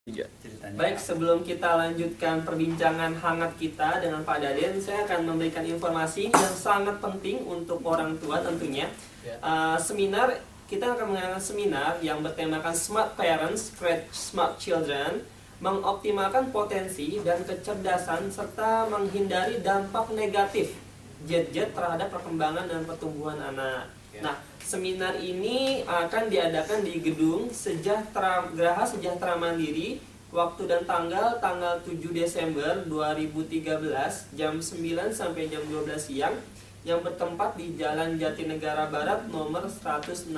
Tiga. Baik, sebelum kita lanjutkan perbincangan hangat kita dengan Pak Daden, saya akan memberikan informasi yang sangat penting untuk orang tua tentunya. Seminar, kita akan mengadakan seminar yang bertemakan Smart Parents, Create Smart Children, mengoptimalkan potensi dan kecerdasan serta menghindari dampak negatif gadget terhadap perkembangan dan pertumbuhan anak. Nah, seminar ini akan diadakan di Gedung Geraha Sejahtera Mandiri, waktu dan tanggal 7 Desember 2013 jam 9 sampai jam 12 siang, yang bertempat di Jalan Jatinegara Barat nomor 163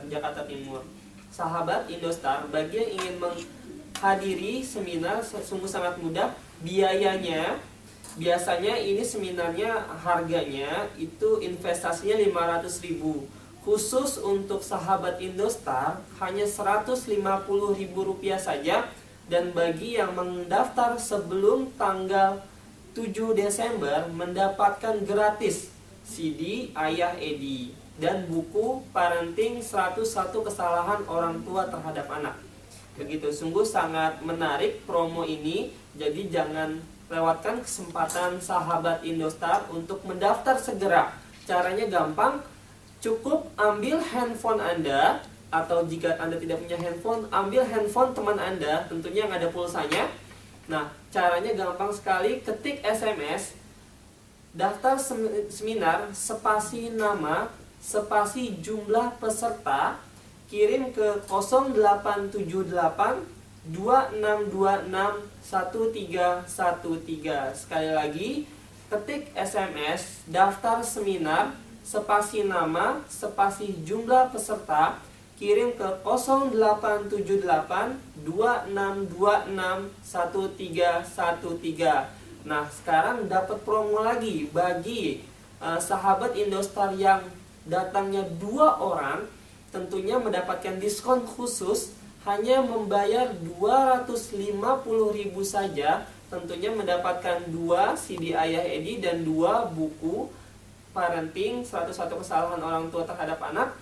Jakarta Timur. Sahabat Indostar, bagi yang ingin menghadiri seminar sungguh sangat mudah. Biasanya ini seminarnya harganya itu investasinya 500.000. Khusus untuk sahabat Indostar hanya Rp150.000 saja. Dan bagi yang mendaftar sebelum tanggal 7 Desember mendapatkan gratis CD Ayah Edi dan buku Parenting 101 Kesalahan Orang Tua Terhadap Anak. Begitu, sungguh sangat menarik promo ini. Jadi jangan lewatkan kesempatan sahabat Indostar untuk mendaftar segera. Caranya gampang, cukup ambil handphone Anda, atau jika Anda tidak punya handphone, ambil handphone teman Anda, tentunya yang ada pulsanya. Nah, caranya gampang sekali, ketik SMS, daftar seminar, spasi nama, spasi jumlah peserta, kirim ke 0878 2626 1313. Sekali lagi, ketik SMS daftar seminar, spasi nama, spasi jumlah peserta, kirim ke 0878 2626 1313. Nah, sekarang dapat promo lagi bagi sahabat Indostar yang datangnya 2 orang, tentunya mendapatkan diskon khusus. Hanya membayar Rp250.000 saja, tentunya mendapatkan 2 CD Ayah Edi dan 2 buku Parenting 101 Kesalahan Orang Tua Terhadap Anak.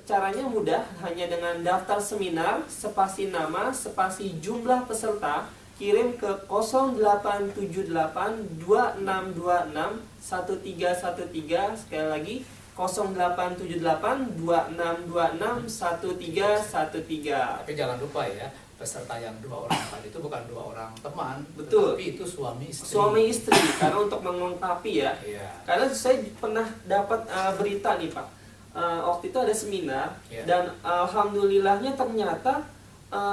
Caranya mudah, hanya dengan daftar seminar, spasi nama, spasi jumlah peserta, kirim ke 0878 2626 1313. Sekali lagi, 0878 2626 1313. Tapi jangan lupa ya, peserta yang 2 orang tadi itu bukan 2 orang teman, betul, tapi itu suami istri. Suami istri, karena untuk melengkapi ya. Karena saya pernah dapat berita nih Pak. Waktu itu ada seminar, dan alhamdulillahnya ternyata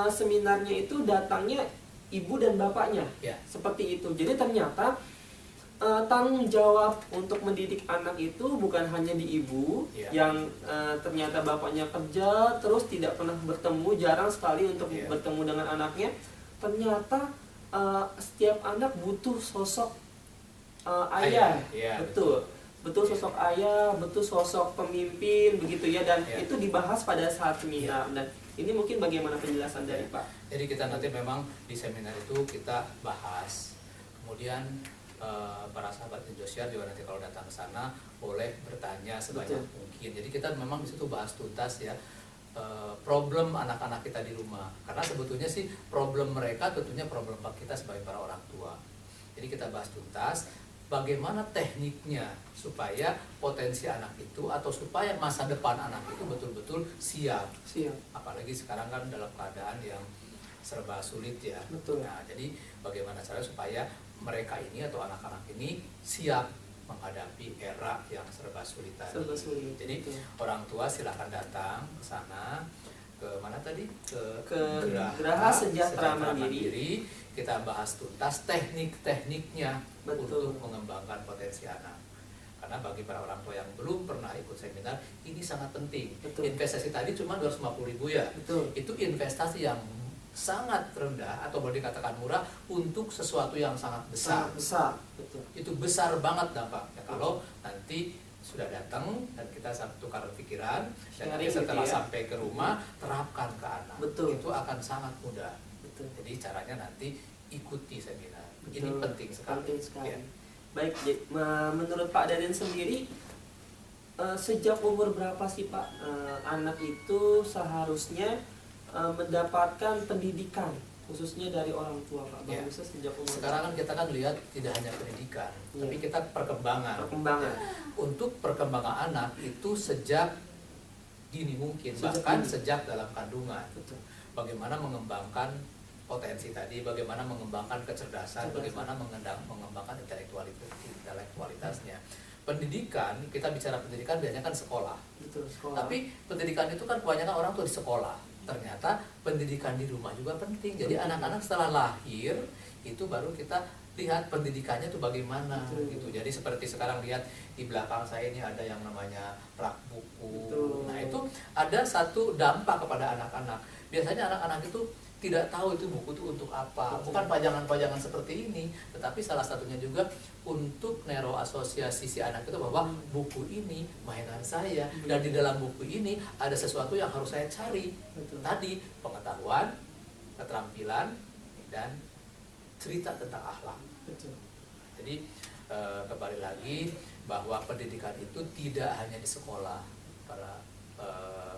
seminarnya itu datangnya ibu dan bapaknya. Seperti itu. Jadi ternyata tanggung jawab untuk mendidik anak itu bukan hanya di ibu, yang ternyata bapaknya kerja terus tidak pernah bertemu, jarang sekali untuk bertemu dengan anaknya. Ternyata setiap anak butuh sosok ayah. Betul sosok ayah, betul sosok pemimpin, begitu ya. Dan itu dibahas pada saat seminar. Dan ini mungkin bagaimana penjelasan dari Pak? Jadi kita nanti memang di seminar itu kita bahas, kemudian para sahabat Indosiar juga nanti kalau datang ke sana boleh bertanya sebanyak mungkin. Jadi kita memang di situ bahas tuntas ya problem anak-anak kita di rumah. Karena sebetulnya sih problem mereka tentunya problem kita sebagai para orang tua. Jadi kita bahas tuntas bagaimana tekniknya supaya potensi anak itu atau supaya masa depan anak itu betul-betul siap. Apalagi sekarang kan dalam keadaan yang serba sulit ya. Nah, jadi bagaimana cara supaya mereka ini atau anak-anak ini siap menghadapi era yang serba sulit tadi. Jadi orang tua silahkan datang ke sana, ke mana tadi? Ke Geraha Sejahtera Mandiri. Kita bahas tuntas teknik-tekniknya untuk mengembangkan potensi anak. Karena bagi para orang tua yang belum pernah ikut seminar, ini sangat penting. Investasi tadi cuma 250.000 ya. Itu investasi yang sangat rendah atau boleh dikatakan murah untuk sesuatu yang sangat besar. Itu besar banget dampaknya kalau nanti sudah datang dan kita tukar pikiran, dan nanti setelah sampai ke rumah terapkan ke anak. Itu akan sangat mudah. Jadi caranya nanti ikuti seminar. Ini penting sekali. Baik, menurut Pak Daden sendiri, sejak umur berapa sih Pak anak itu seharusnya mendapatkan pendidikan khususnya dari orang tua Pak? Ya. Bagusnya sejak umur Sekarang kan kita kan lihat tidak hanya pendidikan, Iya. tapi kita perkembangan. perkembangan. Untuk perkembangan anak itu sejak dini mungkin, Sejak bahkan dini. sejak dalam kandungan. Betul. Bagaimana mengembangkan potensi tadi, bagaimana mengembangkan kecerdasan, Kecerdasan. bagaimana mengembangkan intelektualitasnya. Pendidikan, kita bicara pendidikan biasanya kan sekolah. Betul, sekolah. Tapi pendidikan itu kan kebanyakan orang tuh di sekolah. Ternyata pendidikan di rumah juga penting. Jadi Betul. anak-anak setelah lahir itu baru kita lihat pendidikannya tuh bagaimana. Betul. Gitu. Jadi seperti sekarang lihat di belakang saya ini ada yang namanya rak buku. Betul. Nah itu ada satu dampak kepada anak-anak. Biasanya anak-anak itu tidak tahu itu buku itu untuk apa. Betul. Bukan pajangan-pajangan seperti ini, tetapi salah satunya juga untuk nero asosiasi si anak itu bahwa buku ini mainan saya, dan di dalam buku ini ada sesuatu yang harus saya cari. Betul. Tadi pengetahuan, keterampilan, dan cerita tentang akhlak. Betul. Jadi kembali lagi bahwa pendidikan itu tidak hanya di sekolah, para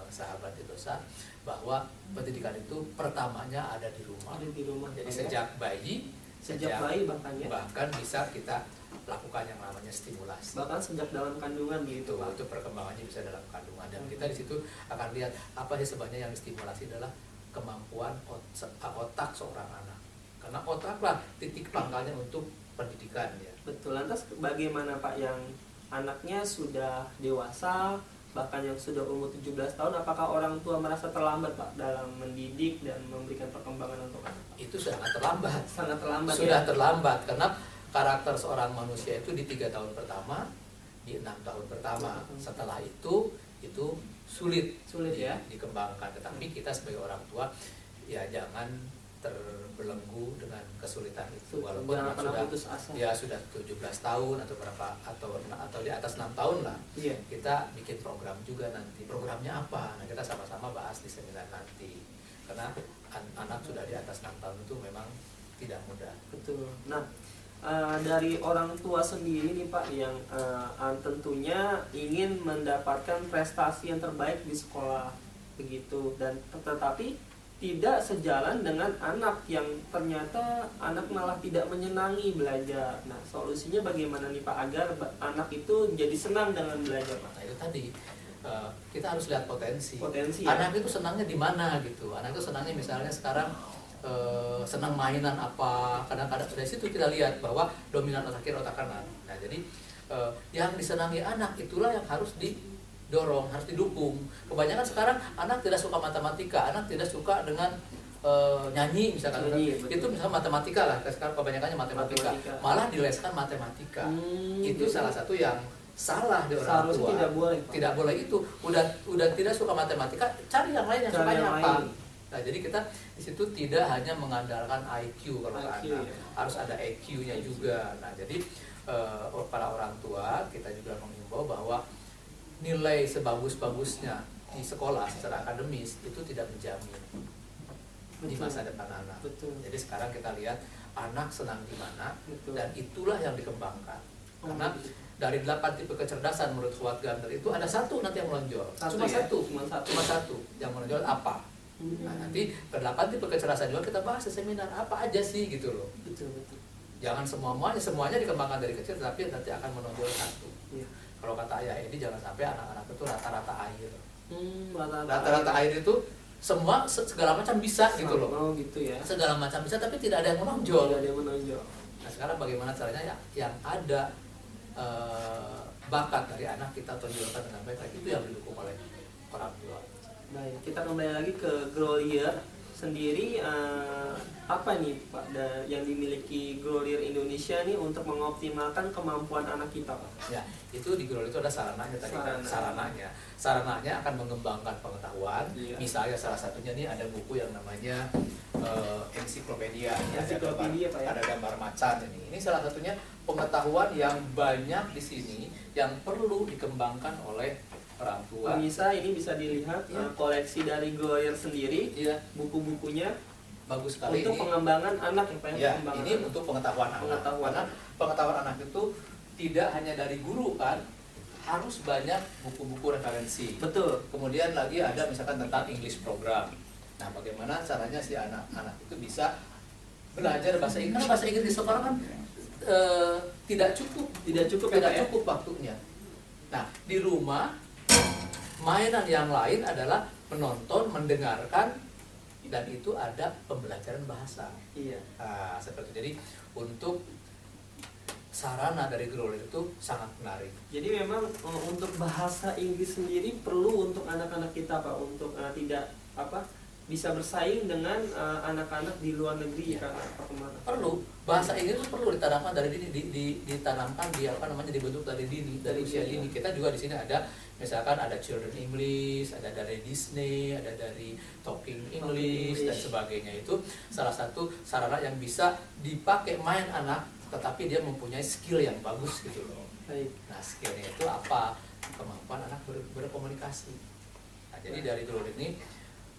sahabat dosa, bahwa pendidikan itu pertamanya ada di rumah. Ada di rumah. Jadi Pak, ya. sejak bayi, Sejak bayi bahkan ya. bahkan bisa kita lakukan yang namanya stimulasi. Bahkan sejak dalam kandungan Itu, gitu Pak. itu perkembangannya bisa dalam kandungan, dan Hmm. kita di situ akan lihat apa sih sebenarnya yang distimulasi adalah kemampuan otak seorang anak. Karena otaklah titik pangkalnya untuk pendidikan ya. Betul. Lantas bagaimana Pak yang anaknya sudah dewasa, bahkan yang sudah umur 17 tahun, apakah orang tua merasa terlambat Pak dalam mendidik dan memberikan perkembangan untuk anak? Itu sangat terlambat. Sangat terlambat Sudah ya. terlambat karena karakter seorang manusia itu di 3 tahun pertama, di 6 tahun pertama. Setelah itu sulit ya. dikembangkan. Tetapi kita sebagai orang tua ya jangan terbelenggu dengan kesulitan itu, walaupun Jangan anak pernah sudah putus asa. ya sudah 17 tahun atau berapa atau di atas 6 tahun lah. Iya. Kita bikin program juga nanti. Programnya apa? Nah, kita sama-sama bahas di seminar nanti. Karena anak sudah di atas 6 tahun itu memang tidak mudah. Betul. Nah, dari orang tua sendiri nih Pak yang tentunya ingin mendapatkan prestasi yang terbaik di sekolah begitu, dan tetapi tidak sejalan dengan anak yang ternyata anak malah tidak menyenangi belajar. Nah, solusinya bagaimana nih Pak agar anak itu jadi senang dengan belajar Pak? Nah, itu tadi kita harus lihat potensi. Potensi ya? Anak itu senangnya di mana gitu. Anak itu senangnya misalnya sekarang senang mainan apa. Kadang-kadang dari situ kita lihat bahwa dominan otak kiri, otak kanan. Nah, jadi yang disenangi anak itulah yang harus didorong, harus didukung. Kebanyakan sekarang anak tidak suka matematika, anak tidak suka dengan nyanyi misalkan. Nyanyi, betul. Itu misalnya matematika lah, sekarang kebanyakannya matematika. Malah dileskan matematika. Itu gitu. salah satu yang salah di orang Seharusnya tua. tidak boleh, Pak. Tidak boleh itu. Udah tidak suka matematika, cari yang lain yang Cari sukanya yang apa. lain. Nah, jadi kita di situ tidak hanya mengandalkan IQ kalau IQ, anak, ya. harus ada EQ-nya juga. Nah, jadi para orang tua kita juga mengimbau bahwa nilai sebagus-bagusnya di sekolah secara akademis itu tidak menjamin di Betul. masa depan anak. Betul. Jadi sekarang kita lihat anak senang di mana, Betul. dan itulah yang dikembangkan. Oh, Karena gitu. dari 8 tipe kecerdasan menurut Fuad Gardner itu ada satu nanti yang menonjol. Satu Cuma ya? satu. Cuma satu. Yang menonjol apa? Nah, nanti ke-8 tipe kecerdasan juga kita bahas di seminar apa aja sih gitu loh. Betul, betul. Jangan semuanya dikembangkan dari kecil, tapi nanti akan menonjol satu. Iya. Kalau kata ayah ini jangan sampai anak-anak itu rata-rata air. Rata-rata air itu semua segala macam bisa gitu loh. Oh, gitu ya. Segala macam bisa tapi tidak ada yang menonjol. Tidak ada yang menonjol. Nah, sekarang bagaimana caranya yang ada bakat dari anak kita tonjolkan dengan baik, itu yang didukung oleh orang tua. Baik, kita kembali lagi ke Grolier sendiri. Apa nih Pak yang dimiliki Grolier Indonesia nih untuk mengoptimalkan kemampuan anak kita Pak? Ya, itu di Grolier itu ada sarananya tadi kan. Sarananya akan mengembangkan pengetahuan. Iya. Misalnya salah satunya nih ada buku yang namanya ensiklopedia. Ensiklopedia, Pak, ya? Ada gambar macan ini. Ini salah satunya pengetahuan yang banyak di sini yang perlu dikembangkan oleh orang tua. Pemirsa, ini bisa dilihat Iya. koleksi dari Grolier sendiri, Iya, buku-bukunya bagus sekali untuk ini. pengembangan anak ya Pak ya? Ya, Pengembangan ini anak. untuk pengetahuan anak. Pengetahuan. Karena pengetahuan anak itu tidak hanya dari guru kan, harus banyak buku-buku referensi. Betul. Kemudian lagi ada misalkan tentang English program. Nah, bagaimana caranya si anak-anak itu bisa belajar bahasa Inggris? Karena bahasa Inggris di sekolah kan tidak cukup waktunya. Nah, di rumah mainan yang lain adalah menonton, mendengarkan, dan itu ada pembelajaran bahasa. Iya. Nah, seperti itu. Jadi untuk sarana dari Growler itu sangat menarik. Jadi memang untuk bahasa Inggris sendiri perlu untuk anak-anak kita Pak, untuk tidak bisa bersaing dengan anak-anak di luar negeri Ya. karena perkembangan. Perlu bahasa Inggris itu perlu ditanamkan dari dini, ditanamkan dibentuk dari dini, dari usia dini. Kita juga di sini ada, misalkan ada Children English, ada dari Disney, ada dari Talking English dan sebagainya. Itu salah satu sarana yang bisa dipakai main anak, tetapi dia mempunyai skill yang bagus gitu loh. Baik. Nah, skillnya itu apa? Kemampuan anak berkomunikasi. Nah, jadi dari Growler ini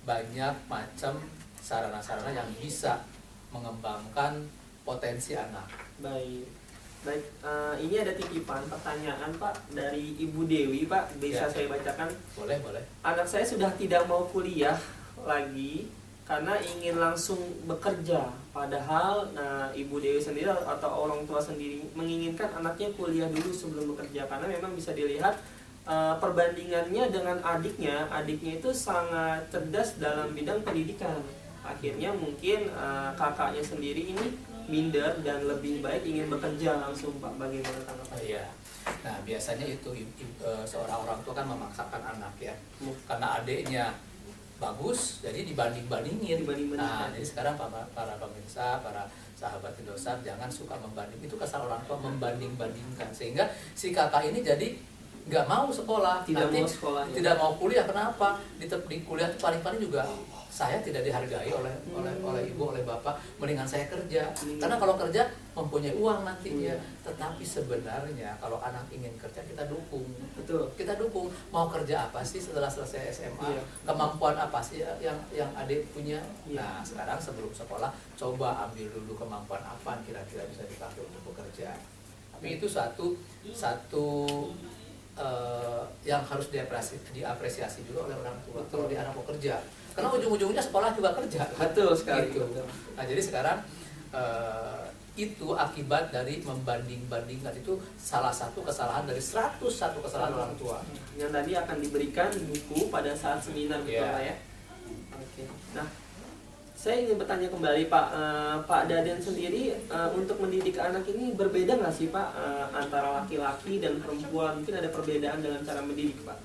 banyak macam sarana-sarana yang bisa mengembangkan potensi anak. Baik. Ini ada titipan pertanyaan Pak dari Ibu Dewi Pak, bisa Ya. saya bacakan? Boleh. Anak saya sudah tidak mau kuliah lagi karena ingin langsung bekerja. Padahal Ibu Dewi sendiri atau orang tua sendiri menginginkan anaknya kuliah dulu sebelum bekerja, karena memang bisa dilihat perbandingannya dengan adiknya itu sangat cerdas dalam bidang pendidikan. Akhirnya mungkin kakaknya sendiri ini minder dan lebih baik ingin bekerja langsung Pak. Bagaimana tanggapan? Iya. Nah, biasanya itu seorang orang tua kan memaksakan anak ya. Karena adiknya bagus, jadi dibanding-bandingin. Nah, jadi sekarang para pemirsa, para sahabat Indosat, jangan suka membanding. Itu kesalahan orang tua, membanding-bandingkan. Sehingga si kakak ini jadi nggak mau sekolah, tidak mau kuliah. Kenapa? Di kuliah paling-paling juga saya tidak dihargai oleh ibu, oleh bapak. Mendingan saya kerja, karena kalau kerja mempunyai uang nantinya. Tetapi sebenarnya kalau anak ingin kerja, kita dukung. Betul. Kita dukung. Mau kerja apa sih setelah selesai SMA? Kemampuan apa sih yang adik punya? Nah, sekarang sebelum sekolah coba ambil dulu kemampuan apa kira-kira bisa dipakai untuk bekerja. Tapi itu satu yang harus diapresiasi juga oleh orang tua. Kalau dia anak mau kerja, karena ujung-ujungnya sekolah juga kerja. Betul sekali. Gitu. Nah, jadi sekarang itu akibat dari membanding-bandingkan, itu salah satu kesalahan dari 101 kesalahan orang tua. Yang tadi akan diberikan buku pada saat seminar, betul Pak ya? Oke. Nah, saya ingin bertanya kembali Pak, Pak Daden sendiri untuk mendidik anak ini berbeda nggak sih Pak antara laki-laki dan perempuan? Mungkin ada perbedaan dalam cara mendidik Pak?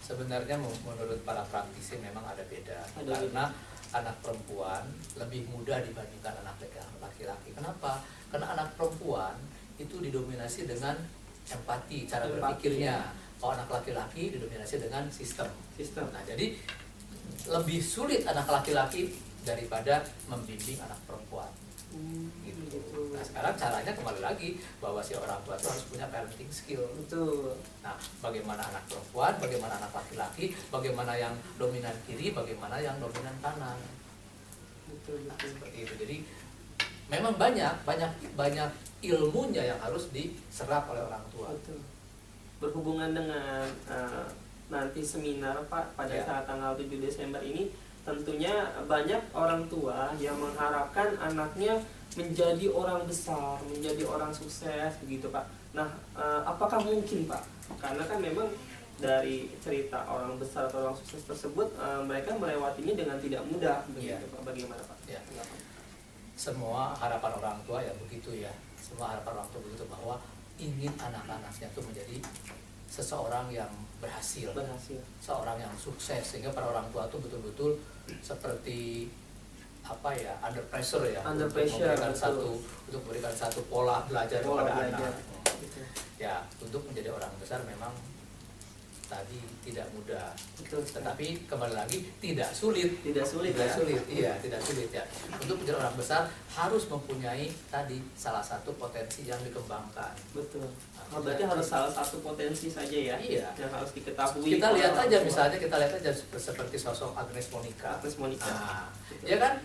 Sebenarnya menurut para praktisi memang ada beda. Karena anak perempuan lebih mudah dibandingkan anak laki-laki. Kenapa? Karena anak perempuan itu didominasi dengan empati, cara berpikirnya. Kalau anak laki-laki didominasi dengan sistem. Nah, jadi lebih sulit anak laki-laki daripada membimbing anak perempuan. Gitu. Nah, sekarang caranya kembali lagi bahwa si orang tua itu harus punya parenting skill. Betul. Nah, bagaimana anak perempuan, bagaimana anak laki-laki, bagaimana yang dominan kiri, bagaimana yang dominan kanan. Betul. Nah, seperti itu. Jadi memang banyak ilmunya yang harus diserap oleh orang tua. Betul. Berhubungan dengan nanti seminar Pak pada saat tanggal 7 Desember ini, tentunya banyak orang tua yang mengharapkan anaknya menjadi orang besar, menjadi orang sukses begitu Pak. Nah, apakah mungkin Pak? Karena kan memang dari cerita orang besar atau orang sukses tersebut, mereka melewatinya dengan tidak mudah begitu Pak. Bagaimana Pak? Ya. Semua harapan orang tua ya begitu ya. Semua harapan orang tua begitu, bahwa ingin anak-anaknya itu menjadi seseorang yang berhasil, seorang yang sukses, sehingga para orang tua itu betul-betul seperti under pressure ya, untuk memberikan satu pola belajar kepada anak. Ya, untuk menjadi orang besar memang tadi tidak mudah. Betul. Tetapi kembali lagi tidak sulit. Tidak sulit ya. Untuk menjadi orang besar harus mempunyai tadi salah satu potensi yang dikembangkan. Betul. Berarti harus salah satu potensi saja ya, yang harus diketahui. Kita lihat aja misalnya, seperti sosok Agnes Monica. Nah, ya kan,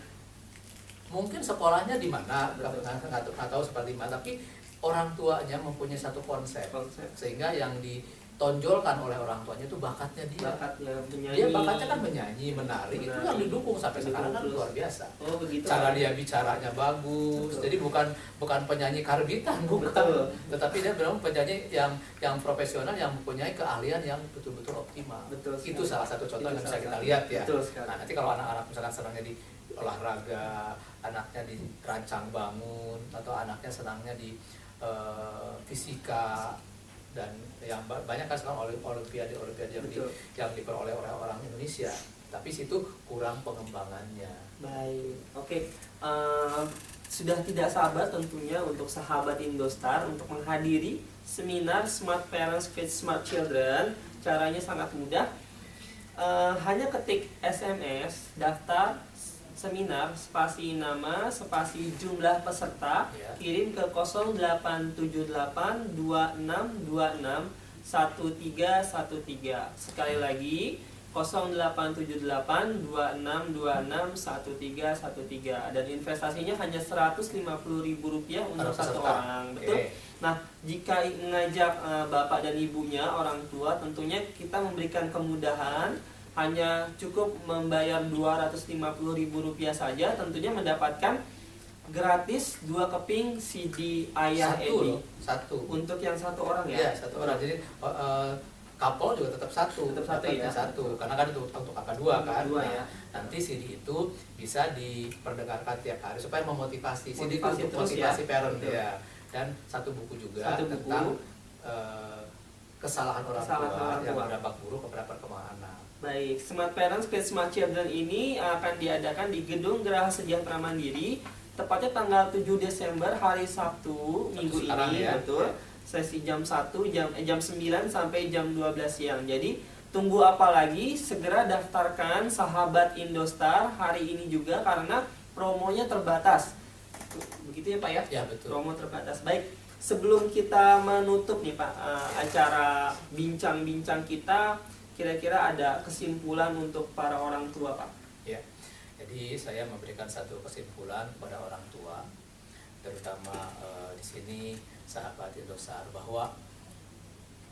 mungkin sekolahnya di mana nggak tahu seperti mana, tapi orang tuanya mempunyai satu konsep. Sehingga yang ditonjolkan oleh orang tuanya itu bakatnya dia. Bakatnya menyanyi. Dia bakatnya kan menyanyi, menari, itu yang didukung sampai sekarang kan Terus. luar biasa. Oh begitu. Cara dia bicaranya bagus, Betul. jadi bukan penyanyi karbitan, bukan. Betul. Tetapi dia memang penyanyi yang profesional, yang mempunyai keahlian yang betul-betul optimal. Betul sekali. Itu salah satu contoh Itu yang bisa salah kita satu. lihat ya. Betul sekali. Nah, nanti kalau anak-anak misalkan senangnya di olahraga, anaknya di rancang bangun, atau anaknya senangnya di fisika, dan yang banyak kan sekarang olimpiade yang diperoleh oleh orang Indonesia, tapi situ kurang pengembangannya. Baik, oke. Sudah tidak sabar tentunya untuk sahabat Indostar untuk menghadiri seminar Smart Parents with Smart Children. Caranya sangat mudah. Hanya ketik SMS daftar seminar, spasi nama, spasi jumlah peserta, Ya. kirim ke 087826261313. Sekali lagi 087826261313, dan investasinya hanya Rp150.000 untuk satu orang. Betul. Oke. Nah, jika mengajak bapak dan ibunya, orang tua, tentunya kita memberikan kemudahan. Hanya cukup membayar Rp250.000 saja, tentunya mendapatkan gratis 2 keping CD Ayah Satu Edi. loh, satu. Untuk yang satu orang ya? Iya, satu orang. Jadi couple juga tetap satu. Tetap satu ya? Satu. Karena kan untuk angka 2 kan. Dua Nah, ya. nanti CD itu bisa diperdengarkan tiap hari supaya memotivasi. CD itu Motivasi untuk terus motivasi ya? parent Betul. ya. Dan satu buku juga Satu buku. tentang kesalahan orang Kesalahan tua orang yang tua. berdampak buruk kepada perkembangan anak. Baik, Smart Parents with Smart Children ini akan diadakan di Gedung Geraha Sejahtera Mandiri, tepatnya tanggal 7 Desember hari Sabtu minggu sekarang ini, ya. betul. Sesi jam 1 jam 9 sampai jam 12 siang. Jadi tunggu apa lagi? Segera daftarkan sahabat Indostar hari ini juga karena promonya terbatas. Begitu ya Pak ya? Ya, betul. Promo terbatas. Baik, sebelum kita menutup nih Pak acara bincang-bincang kita, kira-kira ada kesimpulan untuk para orang tua Pak? Ya, jadi saya memberikan satu kesimpulan kepada orang tua, terutama di sini sahabat Indostar, bahwa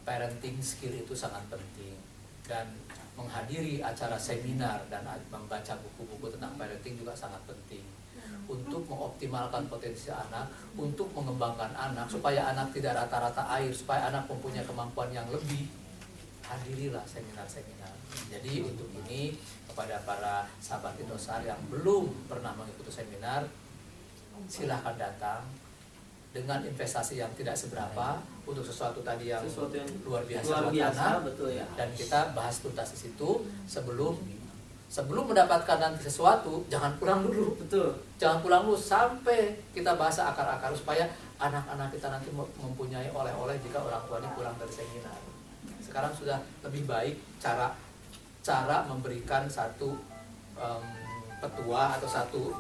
parenting skill itu sangat penting, dan menghadiri acara seminar dan membaca buku-buku tentang parenting juga sangat penting untuk mengoptimalkan potensi anak, untuk mengembangkan anak supaya anak tidak rata-rata air, supaya anak mempunyai kemampuan yang lebih. Hadirilah seminar-seminar. Jadi untuk ini kepada para sahabat Indostar yang belum pernah mengikuti seminar, silahkan datang dengan investasi yang tidak seberapa untuk sesuatu tadi yang luar biasa buat anak. Betul ya. Dan kita bahas tuntas di situ sebelum mendapatkan nanti sesuatu, jangan pulang dulu. Betul. Jangan pulang dulu sampai kita bahas akar-akar supaya anak-anak kita nanti mempunyai oleh-oleh jika orang tuanya pulang dari seminar. Sekarang sudah lebih baik cara memberikan satu petua atau satu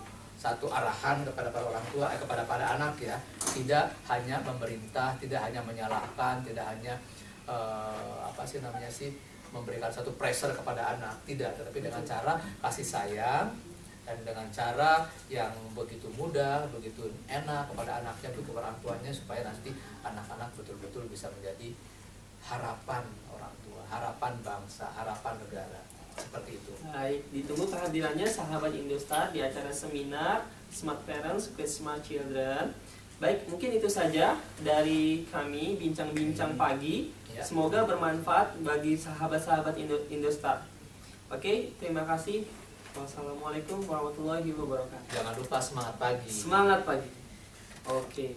arahan kepada para orang tua, kepada anak ya. Tidak hanya memerintah, tidak hanya menyalahkan, tidak hanya memberikan satu pressure kepada anak, tidak, tetapi dengan cara kasih sayang dan dengan cara yang begitu mudah, begitu enak kepada anaknya, begitu orang tuanya, supaya nanti anak-anak betul-betul bisa menjadi harapan orang tua, harapan bangsa, harapan negara, seperti itu. Baik, ditunggu kehadirannya sahabat Indostar di acara seminar Smart Parents with Smart Children. Baik, mungkin itu saja dari kami bincang-bincang pagi. Ya. Semoga bermanfaat bagi sahabat-sahabat Indostar. Oke, terima kasih. Wassalamualaikum warahmatullahi wabarakatuh. Jangan lupa semangat pagi. Semangat pagi. Oke.